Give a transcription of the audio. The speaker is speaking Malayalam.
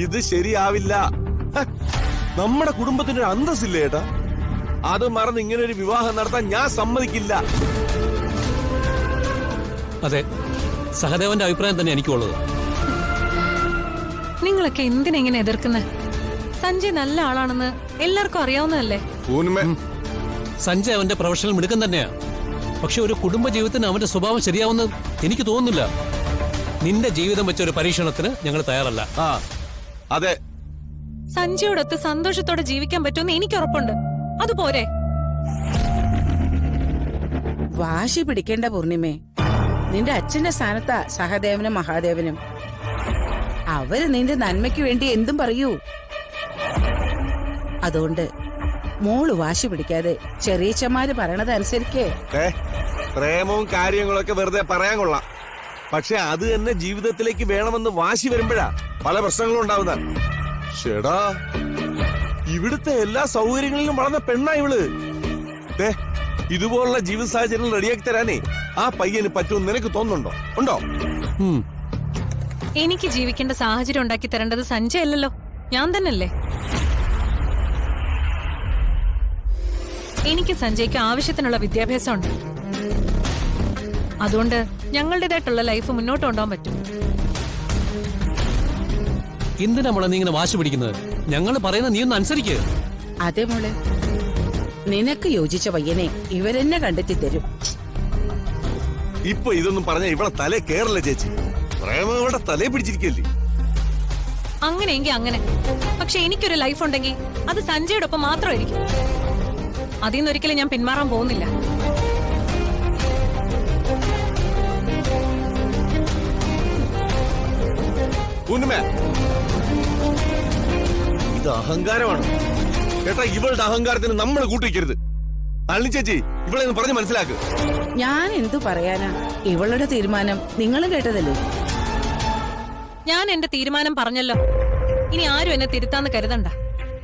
ഇത് ശരിയാവില്ല. നമ്മുടെ കുടുംബത്തിന്റെ ഒരു അന്തസ്സില്ലേ ഏട്ടാ? അത് മറന്ന് ഇങ്ങനെ ഒരു വിവാഹം നടത്താൻ ഞാൻ സമ്മതിക്കില്ല. അതെ, സഹദേവന്റെ അഭിപ്രായം തന്നെ എനിക്കുള്ളത്. നിങ്ങളൊക്കെ എന്തിനെങ്ങനെ എതിർക്കുന്നത്? സഞ്ജയ് നല്ല ആളാണെന്ന് എല്ലാവർക്കും അറിയാവുന്നതല്ലേ? സഞ്ജയ് അവന്റെ പ്രൊഫഷണൽ മിടുക്കൻ തന്നെയാ. പക്ഷെ ഒരു കുടുംബ ജീവിതത്തിന് അവന്റെ സ്വഭാവം ശരിയാവുന്ന എനിക്ക് തോന്നുന്നില്ല. നിന്റെ ജീവിതം വെച്ച ഒരു പരീക്ഷണത്തിന് ഞങ്ങൾ തയ്യാറല്ല. അതെ, സഞ്ജയോടൊത്ത് സന്തോഷത്തോടെ ജീവിക്കാൻ പറ്റുമെന്ന് എനിക്ക് ഉറപ്പുണ്ട്. അതുപോരെ? വാശി പിടിക്കേണ്ട പൂർണിമേ. നിന്റെ അച്ഛന്റെ സ്ഥാനത്താ സഹദേവനും മഹാദേവനും. അവര് നിന്റെ നന്മയ്ക്ക് വേണ്ടി എന്തും പറയൂ. അതുകൊണ്ട് മോള് വാശി പിടിക്കാതെ ചെറിയച്ചമാര് പറയണതനുസരിക്കേ. പ്രേമവും കാര്യങ്ങളൊക്കെ വെറുതെ പറയാൻ കൊള്ളാം. പക്ഷെ അത് തന്നെ ജീവിതത്തിലേക്ക് വേണമെന്ന് വാശി വരുമ്പോഴാ പല പ്രശ്നങ്ങളും ഉണ്ടാവുന്ന. ഷെടാ, ഇവിടുത്തെ എല്ലാ സൗകര്യങ്ങളിലും വളർന്ന പെണ്ണാ ഇവള്. ഇതുപോലുള്ള ജീവിത സാഹചര്യങ്ങൾ റെഡിയാക്കി തരാനേ ആ പയ്യന് പറ്റുമെന്ന് നിനക്ക് തോന്നുന്നുണ്ടോ? ഉണ്ടോ? എനിക്ക് ജീവിക്കേണ്ട സാഹചര്യം ഉണ്ടാക്കി തരേണ്ടത് സഞ്ജയ് അല്ലല്ലോ, ഞാൻ തന്നെയല്ലേ. എനിക്ക് സഞ്ജയ്ക്ക് ആവശ്യത്തിനുള്ള വിദ്യാഭ്യാസം ഉണ്ട്. അതുകൊണ്ട് ഞങ്ങളുടേതായിട്ടുള്ള ലൈഫ് മുന്നോട്ട് കൊണ്ടുപോകാൻ പറ്റും. എന്തിനാ മോളെ നീ ഇങ്ങനെ വാശി പിടിക്കുന്നത്? ഞങ്ങൾ പറയുന്ന നീ ഒന്ന് അനുസരിക്കുക. അതെ മോളെ, നിനക്ക് യോജിച്ച പയ്യനെ ഇവരെന്നെ കണ്ടെത്തി തരും. ഇപ്പൊ ഇതൊന്നും പറഞ്ഞ ഇവിടെ തലേ കേറല്ല ചേച്ചി. പ്രേമം ഇവിടെ തലേ പിടിച്ചിരിക്കല്ലേ. അങ്ങനെയെങ്കിൽ അങ്ങനെ. പക്ഷെ എനിക്കൊരു ലൈഫ് ഉണ്ടെങ്കിൽ അത് സഞ്ജയുടെ ഒപ്പം മാത്രമായിരിക്കും. അതിൽ നിന്നൊരിക്കലും ഞാൻ പിന്മാറാൻ പോകുന്നില്ല. ഇത് അഹങ്കാരമാണ് കേട്ടാ. ഇവളുടെ അഹങ്കാരത്തിന് നമ്മൾ കൂട്ടിവെക്കരുത്. അല്ലി ചേച്ചി, ഇവളെ പറഞ്ഞ് മനസ്സിലാക്ക്. ഞാൻ എന്തു പറയാനാ? ഇവളുടെ തീരുമാനം നിങ്ങളും കേട്ടതല്ലേ? ഞാൻ എന്റെ തീരുമാനം പറഞ്ഞല്ലോ. ഇനി ആരും എന്നെ തിരുത്താന്ന് കരുതണ്ട.